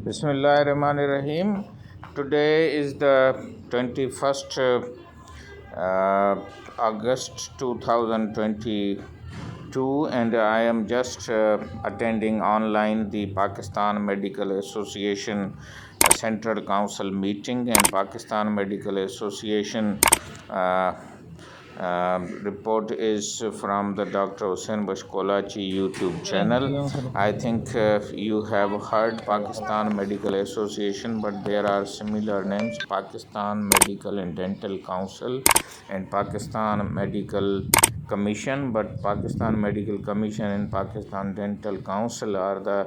Bismillahirrahmanirrahim. Today is the 21st August 2022, and I am just attending online the Pakistan Medical Association Central Council meeting, and Pakistan Medical Association report is from the Dr. Karachi YouTube channel. I think you have heard Pakistan Medical Association, but there are similar names: Pakistan Medical and Dental Council and Pakistan Medical Commission. But Pakistan Medical Commission and Pakistan Dental Council are the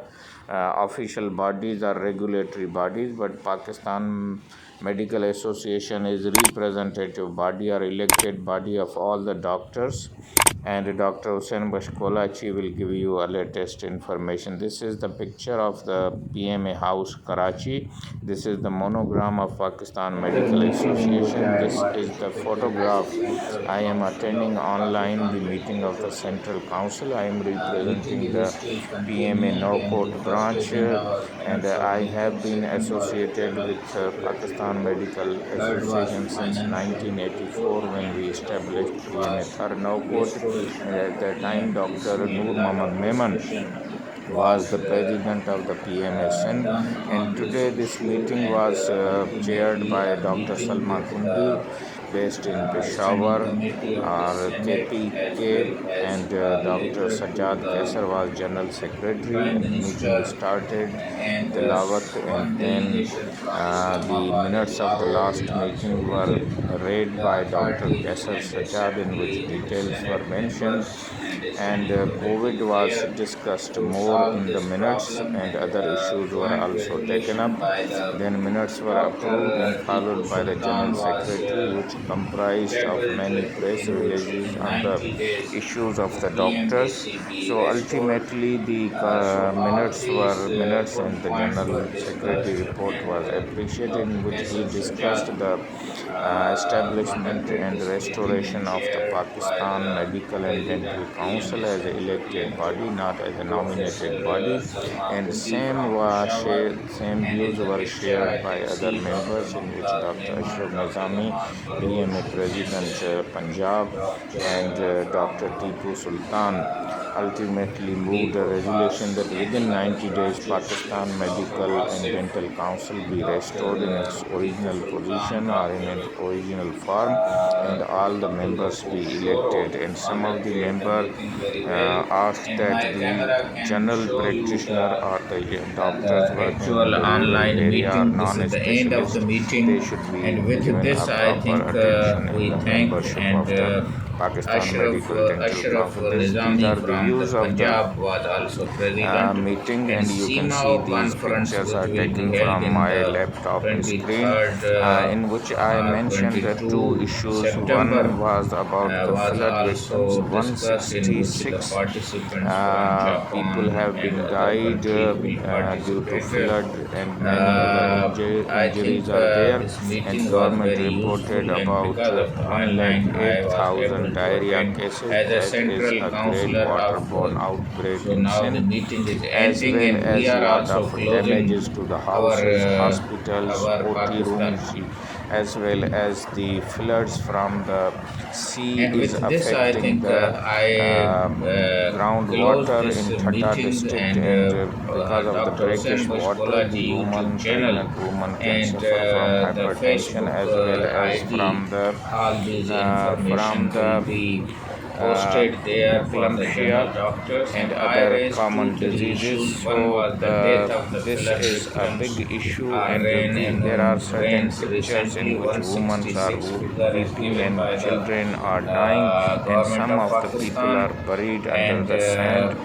official bodies or regulatory bodies, but Pakistan Medical Association is representative body or elected body of all the doctors, and Dr. Karachi will give you a latest information. This is the picture of the PMA House Karachi. This is the monogram of Pakistan Medical Association. This is the photograph. I am attending online the meeting of the Central Council. I am representing the PMA Norcourt branch, and I have been associated with Pakistan Medical Association since 1984 when we established PMA Norcourt. At that time, Dr. Noor Muhammad Memon was the president of the PMSN, and today this meeting was chaired by Dr. Salma Kundi, based in Peshawar, or KPK, and Dr. Sajjad Kaisar was General Secretary. Meeting started the Lawat, and then the minutes of the last meeting were read by Dr. Kaisar Sajjad, in which details were mentioned, and COVID was discussed more in the minutes, and other issues were also taken up. Then minutes were approved and followed by the General Secretary, which comprised of many press releases on the issues of the doctors. So ultimately the minutes and the General Secretary report was appreciated, in which he discussed the establishment and restoration of the Pakistan Medical and Dental Council as an elected body, not as a nominated body, and same views were shared by other members, in which Dr. Ashraf Nizami, PMA President Punjab, and Dr. Tipu Sultan ultimately moved a resolution that within 90 days Pakistan Medical and Dental Council be restored in its original position or in its original form, and all the members be elected. And some of the members asked that the general practitioner or the doctors working in the online area or meeting. This is the end of the meeting, they should be and with given this a I think proper we attention in the thank membership and of the Pakistan Medical Dental Ashraf Council. These Nizami are the from views of the Punjab was also president, meeting, and you can SEMA see these conference pictures which are will be taken held from in my the laptop screen, 23rd in which I mentioned the two issues. September One was about the was flood victims. also discussed, in which the 166 participants from people Japan have and been other died countries will due to participate. flood, and many other I injuries think are there, this and meeting was government very reported useful, and about because of the online I was able 108,000 to diarrhea attend cases. as a That is central a great counselor of waterborne outbreak so in now the Sindh, meeting is as ending, well and we as are lot also of closing damages to the our houses, hospitals, our OT Pakistan. rooms, as well as the floods from the sea And is with this, I affecting think the I close groundwater this in Thatta meeting, district, and and because of the Dr. brackish Hussain water, the YouTube channel, pregnant woman can and suffer from the hypertension, Facebook as well as ID. All these from information will the be posted there for the general eclampsia doctors, and and I other raised two common to the diseases. issues. One So was the death of the this flood is a victims, big issue, and rain there are and certain rains pictures recently. in which women are 166 figure is weeping given and by the children are dying, and government some of of the people Pakistan, are buried under and the sand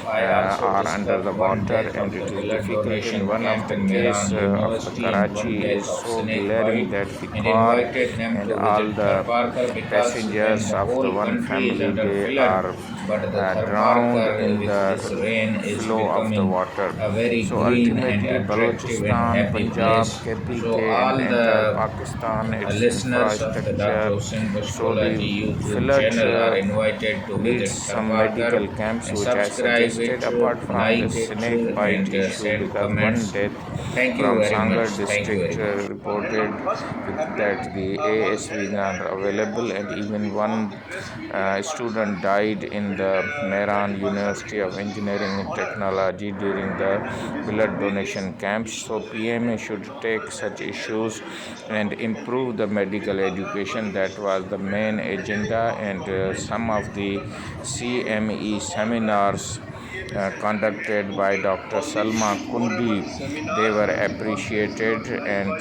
I also or under discussed the one water, death and of the it is blood difficult. In donation one of camp the in case Mehran of the University, and one Karachi death is of so snake glaring bite, that the and car invited them and to all visit the Parker, because when passengers the of the whole one country is family, under they flood, are but the thermal drowned marker in with this the rain is flow of the becoming water. a very So green and ultimately, attractive and Balochistan, happy Punjab, place. So KPK, and all the entire Pakistan, its listeners of the infrastructure. Dr. Hussain So the Bashkolati YouTube village channel are invited to needs visit some medical Tharparkar camps, and which I subscribe suggested. it, Apart from the like it, snake bite and issue, send because one comments. death Thank you from very Sangar much. Thank you district very much. reported that the ASVs are available, and even one student died in the Mehran University of Engineering and Technology during the blood donation camps. So PMA should take such issues and improve the medical education. That was the main agenda, and some of the CME seminars conducted by Dr. Salma Kundi, they were appreciated, and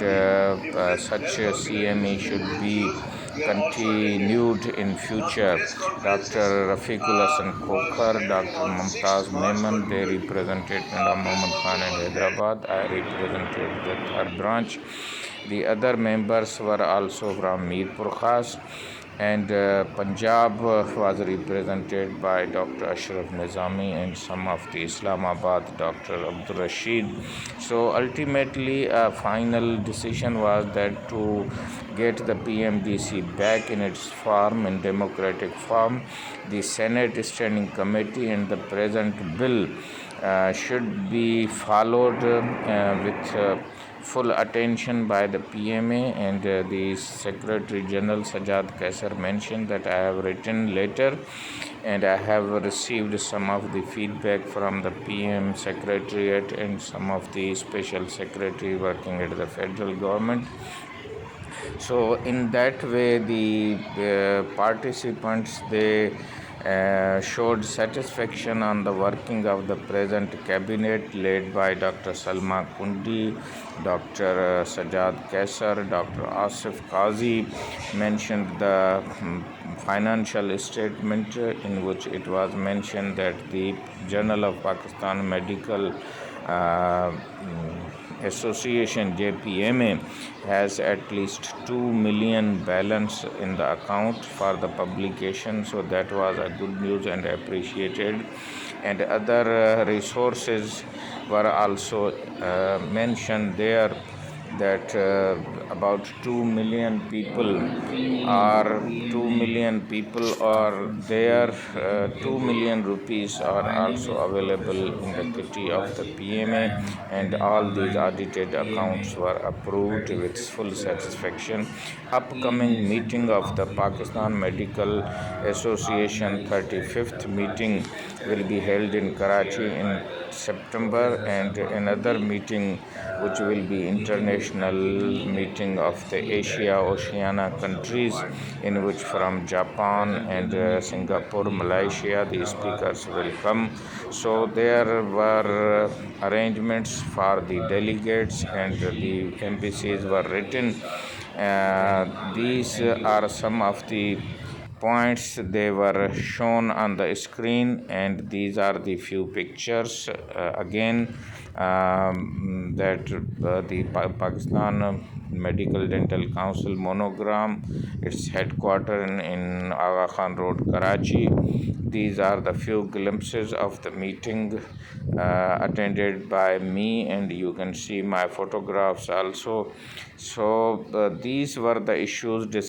such a CME should be continued in future. Dr. Rafiqul Hassan Khokhar, Dr. Mumtaz Memon, they represented Nanda Mohammad Khan in Hyderabad. I represented the third branch. The other members were also from Mirpur Khas, and Punjab was represented by Dr. Ashraf Nizami, and some of the Islamabad, Dr. Abdul Rashid. So ultimately, a final decision was that to get the PMDC back in its form, in democratic form, the Senate Standing Committee and the present bill should be followed with full attention by the PMA, and the Secretary General Sajjad Kaisar mentioned that I have written later, and I have received some of the feedback from the PM Secretariat and some of the Special Secretary working at the federal government. So in that way, the participants, they showed satisfaction on the working of the present cabinet led by Dr. Salma Kundi, Dr. Sajjad Kaisar, Dr. Asif Qazi mentioned the financial statement in which it was mentioned that the Journal of Pakistan Medical Association JPMA has at least 2 million balance in the account for the publication, so that was a good news and appreciated. And other resources were also mentioned there, that about 2 million people are 2 million rupees are also available in the kitty of the PMA, and all these audited accounts were approved with full satisfaction. Upcoming meeting of the Pakistan Medical Association 35th meeting will be held in Karachi in September, and another meeting which will be international meeting of the Asia Oceania countries, in which from Japan and Singapore, Malaysia, the speakers will come. So there were arrangements for the delegates, and the embassies were written. These are some of the points they were shown on the screen, and these are the few pictures again that the Pakistan Medical Dental Council monogram, its headquarters in Aga Khan Road, Karachi. These are the few glimpses of the meeting attended by me, and you can see my photographs also. So these were the issues